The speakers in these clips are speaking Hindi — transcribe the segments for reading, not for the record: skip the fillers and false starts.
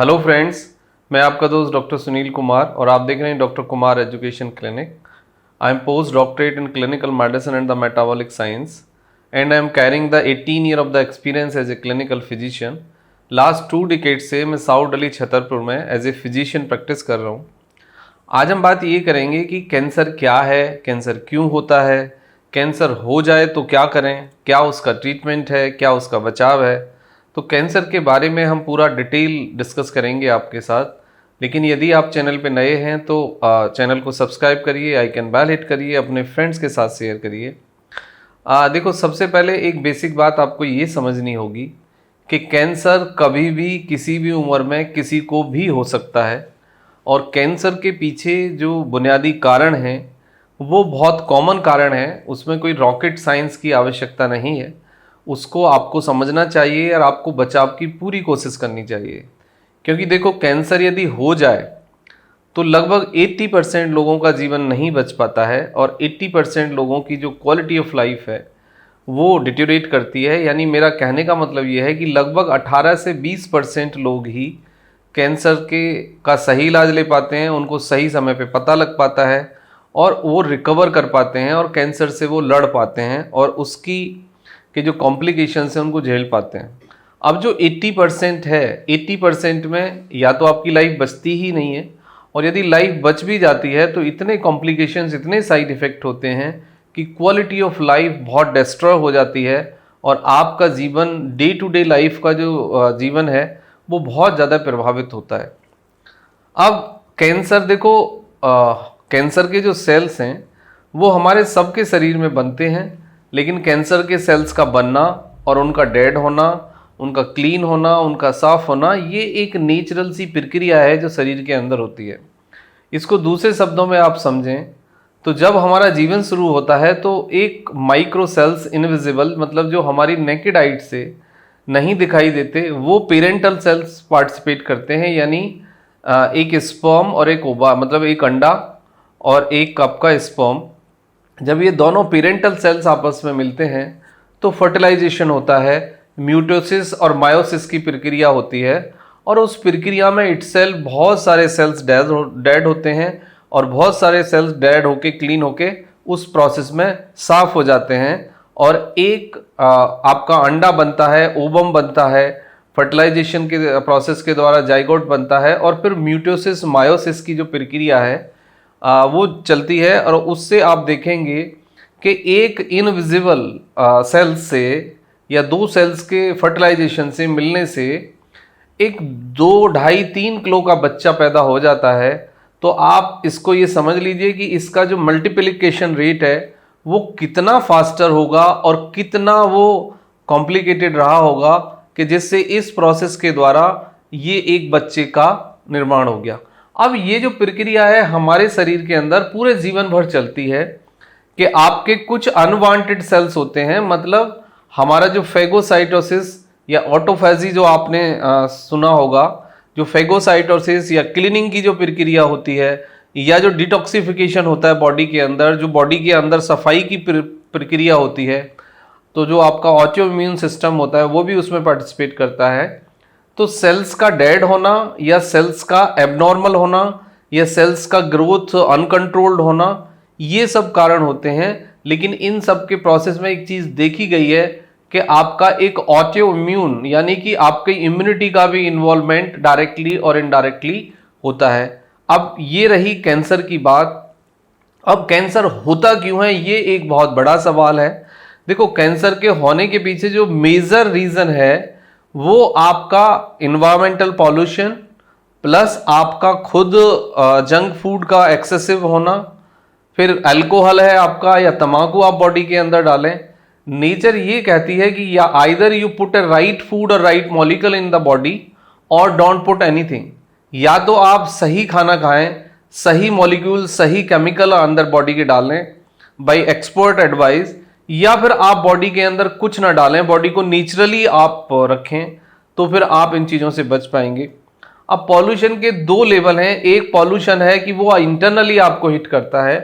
हेलो फ्रेंड्स, मैं आपका दोस्त डॉक्टर सुनील कुमार और आप देख रहे हैं doctor Kumar education clinic. I am post doctorate in clinical medicine and the metabolic science and I am carrying the 18 year of the experience as a clinical physician. Last 2 decade से मैं साउथ दिल्ली छतरपुर में एज ए फिजिशियन प्रैक्टिस कर रहा हूँ। आज हम बात ये करेंगे कि कैंसर क्या है, कैंसर क्यों होता है, कैंसर हो जाए तो क्या करें, क्या उसका ट्रीटमेंट है, क्या उसका बचाव है। तो कैंसर के बारे में हम पूरा डिटेल डिस्कस करेंगे आपके साथ। लेकिन यदि आप चैनल पे नए हैं तो चैनल को सब्सक्राइब करिए, आइकन बेल हिट करिए, अपने फ्रेंड्स के साथ शेयर करिए। देखो, सबसे पहले एक बेसिक बात आपको ये समझनी होगी कि कैंसर कभी भी किसी भी उम्र में किसी को भी हो सकता है और कैंसर के पीछे जो बुनियादी कारण हैं वो बहुत कॉमन कारण है। उसमें कोई रॉकेट साइंस की आवश्यकता नहीं है। उसको आपको समझना चाहिए और आपको बचाव की पूरी कोशिश करनी चाहिए। क्योंकि देखो, कैंसर यदि हो जाए तो लगभग 80% लोगों का जीवन नहीं बच पाता है और 80% लोगों की जो क्वालिटी ऑफ लाइफ है वो डिटेरियोरेट करती है। यानी मेरा कहने का मतलब ये है कि लगभग 18 से 20% लोग ही कैंसर का सही इलाज ले पाते हैं, उनको सही समय पे पता लग पाता है और वो रिकवर कर पाते हैं और कैंसर से वो लड़ पाते हैं और उसकी के जो कॉम्प्लिकेशंस हैं उनको झेल पाते हैं। अब जो 80% है, 80% में या तो आपकी लाइफ बचती ही नहीं है और यदि लाइफ बच भी जाती है तो इतने कॉम्प्लिकेशंस, इतने साइड इफ़ेक्ट होते हैं कि क्वालिटी ऑफ लाइफ बहुत डिस्ट्रॉय हो जाती है और आपका जीवन, डे टू डे लाइफ का जो जीवन है वो बहुत ज़्यादा प्रभावित होता है। अब कैंसर, देखो, कैंसर के जो सेल्स हैं वो हमारे सबके शरीर में बनते हैं, लेकिन कैंसर के सेल्स का बनना और उनका डेड होना, उनका क्लीन होना, उनका साफ होना, ये एक नेचुरल सी प्रक्रिया है जो शरीर के अंदर होती है। इसको दूसरे शब्दों में आप समझें तो जब हमारा जीवन शुरू होता है तो एक माइक्रो सेल्स, इनविजिबल, मतलब जो हमारी नेकेड आइट से नहीं दिखाई देते, वो पेरेंटल सेल्स पार्टिसिपेट करते हैं। यानी एक स्पर्म और एक ओवा, मतलब एक अंडा और एक कप का स्पर्म, जब ये दोनों पेरेंटल सेल्स आपस में मिलते हैं तो फर्टिलाइजेशन होता है, म्यूटोसिस और मायोसिस की प्रक्रिया होती है और उस प्रक्रिया में इटसेल्फ बहुत सारे सेल्स डेड होते हैं और बहुत सारे सेल्स डेड होके, क्लीन होके उस प्रोसेस में साफ हो जाते हैं और एक आपका अंडा बनता है, ओवम बनता है, फर्टिलाइजेशन के प्रोसेस के द्वारा जाइगोट बनता है और फिर म्यूटोसिस, मायोसिस की जो प्रक्रिया है वो चलती है और उससे आप देखेंगे कि एक इनविजिबल सेल्स से या 2 सेल्स के फर्टिलाइजेशन से मिलने से एक 2, 2.5, 3 किलो का बच्चा पैदा हो जाता है। तो आप इसको ये समझ लीजिए कि इसका जो मल्टीप्लिकेशन रेट है वो कितना फास्टर होगा और कितना वो कॉम्प्लिकेटेड रहा होगा कि जिससे इस प्रोसेस के द्वारा ये एक बच्चे का निर्माण हो गया। अब ये जो प्रक्रिया है हमारे शरीर के अंदर पूरे जीवन भर चलती है कि आपके कुछ अनवांटेड सेल्स होते हैं, मतलब हमारा जो फेगोसाइटोसिस या ऑटोफेजी जो आपने सुना होगा, जो फेगोसाइटोसिस या क्लीनिंग की जो प्रक्रिया होती है या जो डिटॉक्सिफिकेशन होता है बॉडी के अंदर, जो बॉडी के अंदर सफाई की प्रक्रिया होती है, तो जो आपका ऑटो इम्यून सिस्टम होता है वो भी उसमें पार्टिसिपेट करता है। तो सेल्स का डेड होना या सेल्स का एबनॉर्मल होना या सेल्स का ग्रोथ अनकंट्रोल्ड होना, ये सब कारण होते हैं। लेकिन इन सब के प्रोसेस में एक चीज देखी गई है कि आपका एक ऑटो इम्यून, यानी कि आपकी इम्यूनिटी का भी इन्वॉल्वमेंट डायरेक्टली और इनडायरेक्टली होता है। अब ये रही कैंसर की बात। अब कैंसर होता क्यों है, ये एक बहुत बड़ा सवाल है। देखो, कैंसर के होने के पीछे जो मेजर रीजन है वो आपका इन्वायरमेंटल पॉल्यूशन प्लस आपका खुद जंक फूड का एक्सेसिव होना, फिर अल्कोहल है आपका या तंबाकू आप बॉडी के अंदर डालें। नेचर ये कहती है कि या either you put a right food और right molecule in the body और डोंट पुट एनीथिंग। या तो आप सही खाना खाएं, सही मॉलिक्यूल, सही केमिकल अंदर बॉडी के डालें बाय एक्सपर्ट एडवाइस, या फिर आप बॉडी के अंदर कुछ ना डालें, बॉडी को नेचुरली आप रखें, तो फिर आप इन चीज़ों से बच पाएंगे। अब पॉल्यूशन के 2 लेवल हैं। एक पॉल्यूशन है कि वो इंटरनली आपको हिट करता है,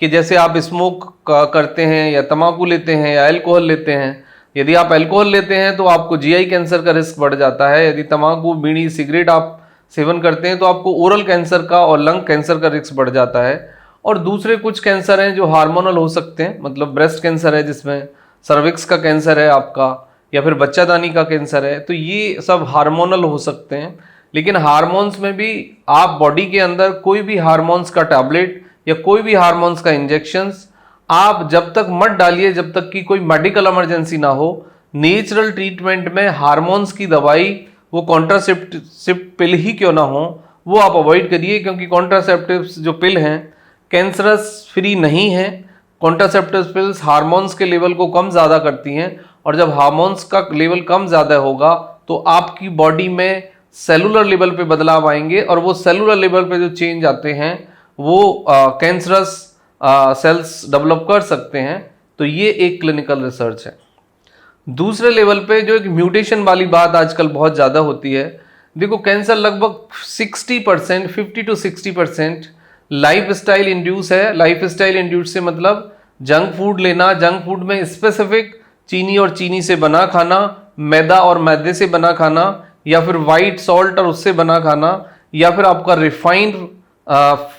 कि जैसे आप स्मोक करते हैं या तंबाकू लेते हैं या अल्कोहल लेते हैं। यदि आप अल्कोहल लेते हैं तो आपको जीआई कैंसर का रिस्क बढ़ जाता है। यदि तंबाकू, बीड़ी, सिगरेट आप सेवन करते हैं तो आपको ओरल कैंसर का और लंग कैंसर का रिस्क बढ़ जाता है। और दूसरे कुछ कैंसर हैं जो हार्मोनल हो सकते हैं, मतलब ब्रेस्ट कैंसर है जिसमें सर्विक्स का कैंसर है आपका, या फिर बच्चादानी का कैंसर है, तो ये सब हार्मोनल हो सकते हैं। लेकिन हार्मोन्स में भी आप बॉडी के अंदर कोई भी हार्मोन्स का टैबलेट या कोई भी हार्मोन्स का इंजेक्शंस आप जब तक मत डालिए जब तक कि कोई मेडिकल इमरजेंसी ना हो। नेचुरल ट्रीटमेंट में हार्मोन्स की दवाई, वो कॉन्ट्रासेप्टिव पिल ही क्यों ना हो, वो आप अवॉइड करिए, क्योंकि कॉन्ट्रासेप्टिव्स जो पिल हैं कैंसरस फ्री नहीं है। कॉन्ट्रासेप्टिव पिल्स हार्मोन्स के लेवल को कम ज़्यादा करती हैं, और जब हार्मोन्स का लेवल कम ज़्यादा होगा तो आपकी बॉडी में सेलुलर लेवल पे बदलाव आएंगे, और वो सेलुलर लेवल पे जो चेंज आते हैं वो कैंसरस सेल्स डेवलप कर सकते हैं। तो ये एक क्लिनिकल रिसर्च है। दूसरे लेवल पे जो एक म्यूटेशन वाली बात आजकल बहुत ज़्यादा होती है, देखो कैंसर लगभग 60%, 50 to 60% लाइफ स्टाइल इंड्यूस है। लाइफ स्टाइल इंड्यूस से मतलब जंक फूड लेना, जंक फूड में स्पेसिफिक चीनी और चीनी से बना खाना, मैदा और मैदे से बना खाना, या फिर वाइट सॉल्ट और उससे बना खाना, या फिर आपका refined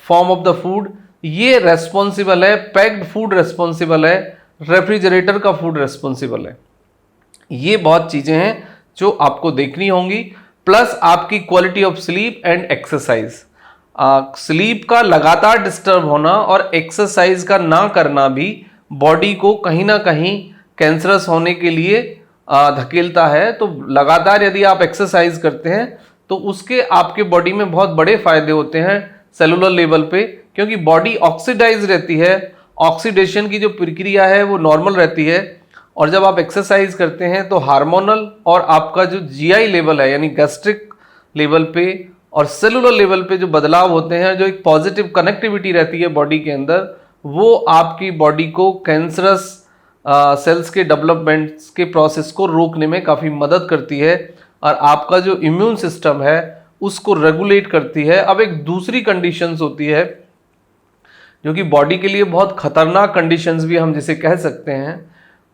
form of the food, ये रेस्पॉन्सिबल है। पैक्ड फूड रेस्पॉन्सिबल है, रेफ्रिजरेटर का फूड रेस्पॉन्सिबल है। ये बहुत चीजें हैं जो आपको देखनी होंगी, प्लस आपकी quality of sleep and exercise. Sleep का लगातार डिस्टर्ब होना और एक्सरसाइज का ना करना भी बॉडी को कहीं ना कहीं कैंसरस होने के लिए धकेलता है। तो लगातार यदि आप एक्सरसाइज करते हैं तो उसके आपके बॉडी में बहुत बड़े फायदे होते हैं सेलुलर लेवल पे, क्योंकि बॉडी ऑक्सीडाइज रहती है। ऑक्सीडेशन की जो प्रक्रिया है वो नॉर्मल रहती है, और जब आप एक्सरसाइज करते हैं तो हार्मोनल और आपका जो जीआई लेवल है यानी गैस्ट्रिक लेवल पे और सेलुलर लेवल पे जो बदलाव होते हैं, जो एक पॉजिटिव कनेक्टिविटी रहती है बॉडी के अंदर, वो आपकी बॉडी को कैंसरस सेल्स के डेवलपमेंट के प्रोसेस को रोकने में काफ़ी मदद करती है, और आपका जो इम्यून सिस्टम है उसको रेगुलेट करती है। अब एक दूसरी कंडीशंस होती है जो कि बॉडी के लिए बहुत खतरनाक कंडीशंस भी हम जिसे कह सकते हैं।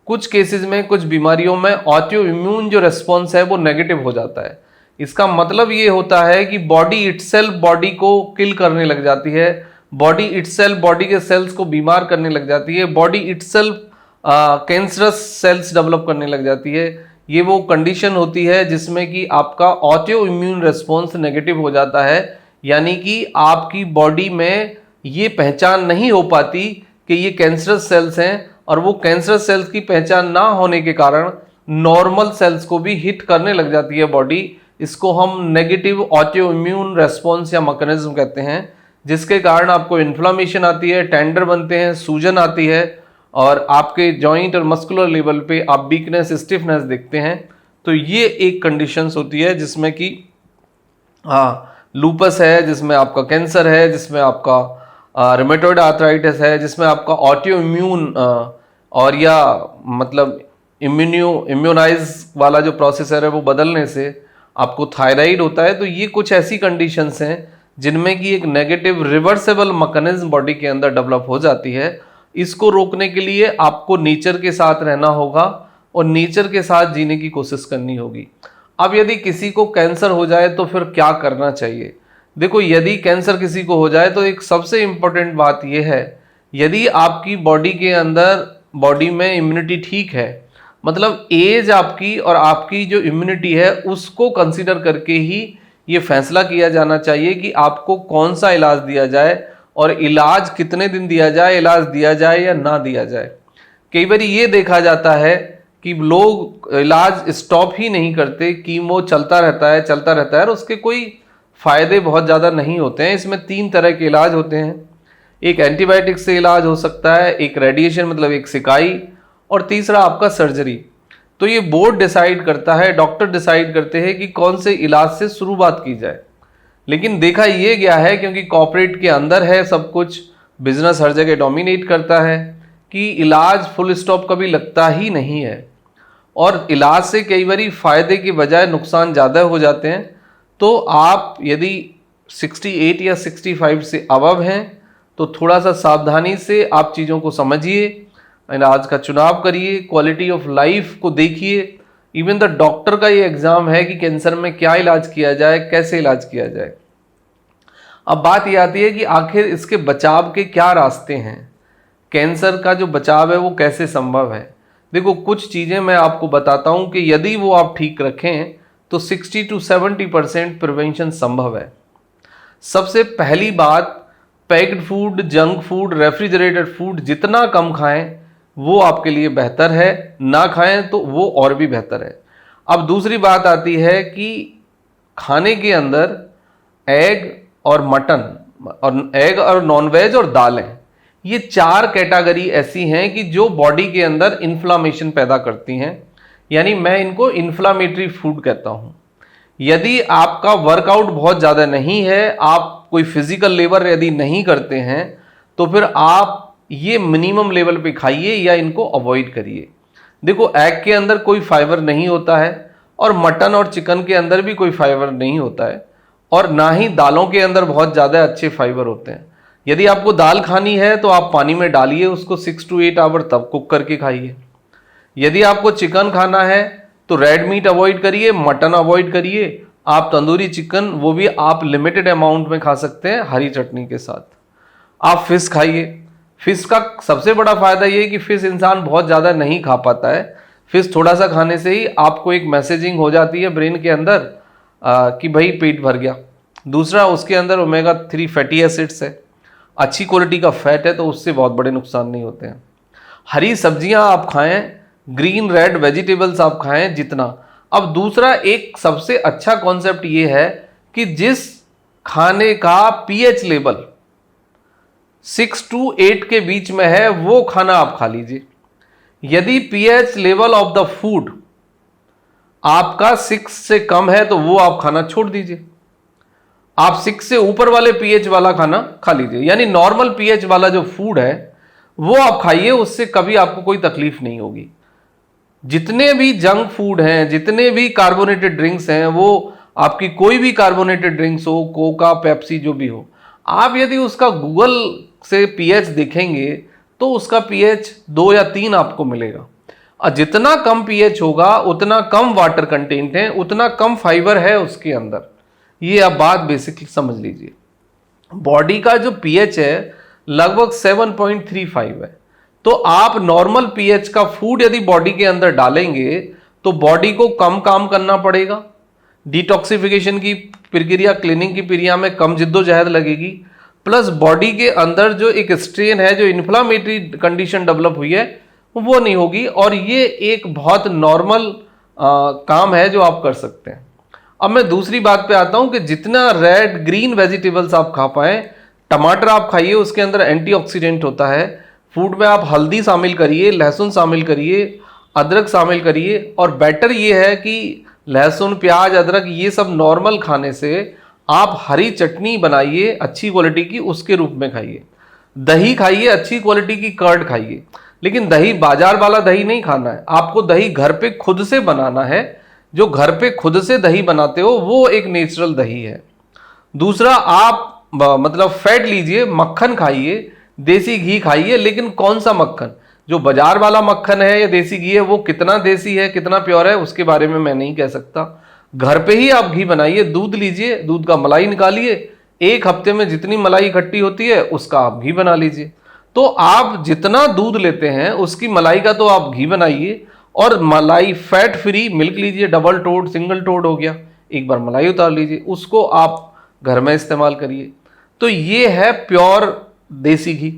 कुछ केसेस में, कुछ बीमारियों में ऑटो इम्यून जो रेस्पॉन्स है वो नेगेटिव हो जाता है। इसका मतलब ये होता है कि बॉडी इटसेल्फ बॉडी को किल करने लग जाती है, बॉडी इटसेल्फ बॉडी के सेल्स को बीमार करने लग जाती है, body itself cancerous cells develop करने लग जाती है। ये वो कंडीशन होती है जिसमें कि आपका ऑटो इम्यून रेस्पॉन्स नेगेटिव हो जाता है, यानी कि आपकी बॉडी में ये पहचान नहीं हो पाती कि ये कैंसरस सेल्स हैं, और वो कैंसरस सेल्स की पहचान ना होने के कारण नॉर्मल सेल्स को भी हिट करने लग जाती है बॉडी। इसको हम नेगेटिव ऑटो इम्यून रेस्पॉन्स या मैकेनिज्म कहते हैं, जिसके कारण आपको इन्फ्लामेशन आती है, टेंडर बनते हैं, सूजन आती है, और आपके जॉइंट और मस्कुलर लेवल पे आप वीकनेस, स्टिफनेस देखते हैं। तो ये एक कंडीशंस होती है जिसमें कि लूपस है, जिसमें आपका कैंसर है, जिसमें आपका रूमेटॉइड आर्थराइटिस है, जिसमें आपका ऑटो इम्यून और या मतलब इम्यूनाइज वाला जो प्रोसेसर है वो बदलने से आपको थायराइड होता है। तो ये कुछ ऐसी कंडीशंस हैं जिनमें कि एक नेगेटिव रिवर्सेबल मैकेनिज्म बॉडी के अंदर डेवलप हो जाती है। इसको रोकने के लिए आपको नेचर के साथ रहना होगा और नेचर के साथ जीने की कोशिश करनी होगी। अब यदि किसी को कैंसर हो जाए तो फिर क्या करना चाहिए? देखो, यदि कैंसर किसी को हो जाए तो एक सबसे इम्पोर्टेंट बात यह है, यदि आपकी बॉडी के अंदर बॉडी में इम्यूनिटी ठीक है, मतलब एज आपकी और आपकी जो इम्यूनिटी है उसको कंसीडर करके ही ये फैसला किया जाना चाहिए कि आपको कौन सा इलाज दिया जाए और इलाज कितने दिन दिया जाए, इलाज दिया जाए या ना दिया जाए। कई बार ये देखा जाता है कि लोग इलाज स्टॉप ही नहीं करते, कीमो चलता रहता है और उसके कोई फायदे बहुत ज़्यादा नहीं होते हैं। इसमें 3 तरह के इलाज होते हैं। एक एंटीबायोटिक से इलाज हो सकता है, एक रेडिएशन मतलब एक सिकाई, और तीसरा आपका सर्जरी। तो ये बोर्ड डिसाइड करता है, डॉक्टर डिसाइड करते हैं कि कौन से इलाज से शुरुआत की जाए। लेकिन देखा ये गया है, क्योंकि कॉर्पोरेट के अंदर है सब कुछ, बिजनेस हर जगह डोमिनेट करता है, कि इलाज फुल स्टॉप कभी लगता ही नहीं है, और इलाज से कई बार फायदे के बजाय नुकसान ज़्यादा हो जाते हैं। तो आप यदि 68 या 65 से अबव हैं तो थोड़ा सा सावधानी से आप चीज़ों को समझिए, इलाज का चुनाव करिए, क्वालिटी ऑफ लाइफ को देखिए, इवन द डॉक्टर का ये एग्जाम है कि कैंसर में क्या इलाज किया जाए, कैसे इलाज किया जाए। अब बात ये आती है कि आखिर इसके बचाव के क्या रास्ते हैं, कैंसर का जो बचाव है वो कैसे संभव है। देखो कुछ चीज़ें मैं आपको बताता हूँ कि यदि वो आप ठीक रखें तो 60 to 70% प्रिवेंशन संभव है। सबसे पहली बात, packed food, junk food, refrigerated food जितना कम खाएं वो आपके लिए बेहतर है, ना खाएं तो वो और भी बेहतर है। अब दूसरी बात आती है कि खाने के अंदर एग और मटन और एग और नॉनवेज और दालें, ये 4 कैटेगरी ऐसी हैं कि जो बॉडी के अंदर इन्फ्लामेशन पैदा करती हैं, यानी मैं इनको इन्फ्लामेटरी फूड कहता हूं। यदि आपका वर्कआउट बहुत ज़्यादा नहीं है, आप कोई फिजिकल लेबर यदि नहीं करते हैं, तो फिर आप ये मिनिमम लेवल पे खाइए या इनको अवॉइड करिए। देखो एग के अंदर कोई फाइबर नहीं होता है और मटन और चिकन के अंदर भी कोई फाइबर नहीं होता है, और ना ही दालों के अंदर बहुत ज़्यादा अच्छे फाइबर होते हैं। यदि आपको दाल खानी है तो आप पानी में डालिए उसको 6 to 8 आवर, तब कुक करके खाइए। यदि आपको चिकन खाना है तो रेड मीट अवॉइड करिए, मटन अवॉइड करिए। आप तंदूरी चिकन वो भी आप लिमिटेड अमाउंट में खा सकते हैं हरी चटनी के साथ। आप फिश खाइए। फिश का सबसे बड़ा फायदा ये है कि फिश इंसान बहुत ज़्यादा नहीं खा पाता है। फिश थोड़ा सा खाने से ही आपको एक मैसेजिंग हो जाती है ब्रेन के अंदर कि भाई पेट भर गया। दूसरा, उसके अंदर ओमेगा 3 फैटी एसिड्स है, अच्छी क्वालिटी का फैट है, तो उससे बहुत बड़े नुकसान नहीं होते हैं। हरी सब्जियां आप खाएं, ग्रीन रेड वेजिटेबल्स आप खाएं जितना। अब दूसरा एक सबसे अच्छा कॉन्सेप्ट ये है कि जिस खाने का पीएच लेवल 6 to 8 के बीच में है वो खाना आप खा लीजिए। यदि pH level of the food आपका 6 से कम है तो वो आप खाना छोड़ दीजिए। आप 6 से ऊपर वाले पीएच वाला खाना खा लीजिए, यानी नॉर्मल पीएच वाला जो फूड है वो आप खाइए, उससे कभी आपको कोई तकलीफ नहीं होगी। जितने भी जंक फूड हैं, जितने भी कार्बोनेटेड ड्रिंक्स हैं, वो आपकी कोई भी कार्बोनेटेड ड्रिंक्स हो, कोका, पेप्सी जो भी हो, आप यदि उसका गूगल से पीएच देखेंगे तो उसका पीएच 2 या 3 आपको मिलेगा। और जितना कम पीएच होगा उतना कम वाटर कंटेंट है, उतना कम फाइबर है उसके अंदर। ये आप बात बेसिकली समझ लीजिए। बॉडी का जो पीएच है लगभग 7.35 है, तो आप नॉर्मल पीएच का फूड यदि बॉडी के अंदर डालेंगे तो बॉडी को कम काम करना पड़ेगा। डिटॉक्सिफिकेशन की प्रक्रिया, क्लीनिंग की प्रक्रिया में कम जिद्दोजहद लगेगी, प्लस बॉडी के अंदर जो एक स्ट्रेन है, जो इन्फ्लामेटरी कंडीशन डेवलप हुई है, वो नहीं होगी। और ये एक बहुत नॉर्मल काम है जो आप कर सकते हैं। अब मैं दूसरी बात पे आता हूं कि जितना रेड ग्रीन वेजिटेबल्स आप खा पाएं, टमाटर आप खाइए, उसके अंदर एंटीऑक्सीडेंट होता है। फूड में आप हल्दी शामिल करिए, लहसुन शामिल करिए, अदरक शामिल करिए। और बेटर ये है कि लहसुन, प्याज, अदरक ये सब नॉर्मल खाने से आप हरी चटनी बनाइए अच्छी क्वालिटी की, उसके रूप में खाइए। दही खाइए, अच्छी क्वालिटी की कर्ड खाइए, लेकिन दही बाजार वाला दही नहीं खाना है। आपको दही घर पे खुद से बनाना है। जो घर पे खुद से दही बनाते हो वो एक नेचुरल दही है। दूसरा, आप मतलब फैट लीजिए, मक्खन खाइए, देसी घी खाइए, लेकिन कौन सा मक्खन? जो बाजार वाला मक्खन है या देसी घी है वो कितना देसी है, कितना प्योर है, उसके बारे में मैं नहीं कह सकता। घर पे ही आप घी बनाइए। दूध लीजिए, दूध का मलाई निकालिए, 1 हफ्ते में जितनी मलाई इकट्ठी होती है उसका आप घी बना लीजिए। तो आप जितना दूध लेते हैं उसकी मलाई का तो आप घी बनाइए। और मलाई फैट फ्री मिल्क लीजिए, डबल टोड, सिंगल टोड हो गया, एक बार मलाई उतार लीजिए, उसको आप घर में इस्तेमाल करिए। तो ये है प्योर देसी घी।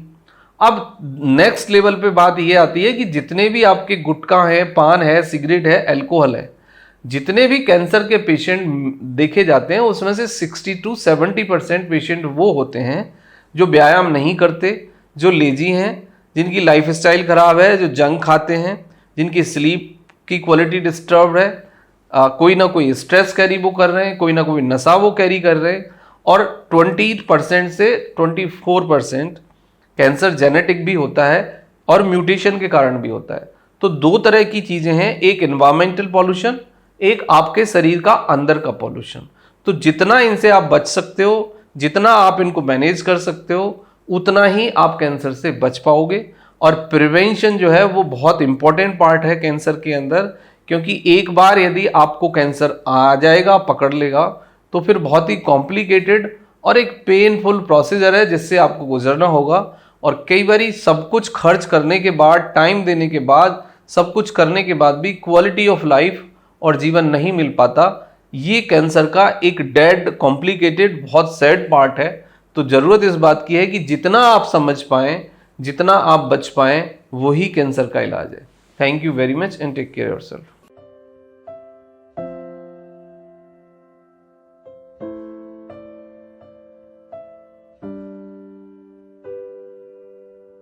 अब नेक्स्ट लेवल पे बात ये आती है कि जितने भी आपके गुटखा है, पान है, सिगरेट है, अल्कोहल है, जितने भी कैंसर के पेशेंट देखे जाते हैं उसमें से 60 to 70% पेशेंट वो होते हैं जो व्यायाम नहीं करते, जो लेजी हैं, जिनकी लाइफस्टाइल खराब है, जो जंक खाते हैं, जिनकी स्लीप की क्वालिटी डिस्टर्ब है, कोई ना कोई स्ट्रेस कैरी वो कर रहे हैं, कोई ना कोई नशा वो कैरी कर रहे हैं। और 20% से 24% कैंसर जेनेटिक भी होता है और म्यूटेशन के कारण भी होता है। तो 2 तरह की चीज़ें हैं, एक एनवायरमेंटल पॉल्यूशन, एक आपके शरीर का अंदर का पॉल्यूशन। तो जितना इनसे आप बच सकते हो, जितना आप इनको मैनेज कर सकते हो, उतना ही आप कैंसर से बच पाओगे। और प्रिवेंशन जो है वो बहुत इंपॉर्टेंट पार्ट है कैंसर के अंदर, क्योंकि एक बार यदि आपको कैंसर आ जाएगा, पकड़ लेगा, तो फिर बहुत ही कॉम्प्लिकेटेड और एक पेनफुल प्रोसीजर है जिससे आपको गुजरना होगा। और कई बारी सब कुछ खर्च करने के बाद, टाइम देने के बाद, सब कुछ करने के बाद भी क्वालिटी ऑफ लाइफ और जीवन नहीं मिल पाता। ये कैंसर का एक डेड, कॉम्प्लिकेटेड, बहुत सैड पार्ट है। तो जरूरत इस बात की है कि जितना आप समझ पाएं, जितना आप बच पाएं, वही कैंसर का इलाज है। Thank you very much and take care yourself.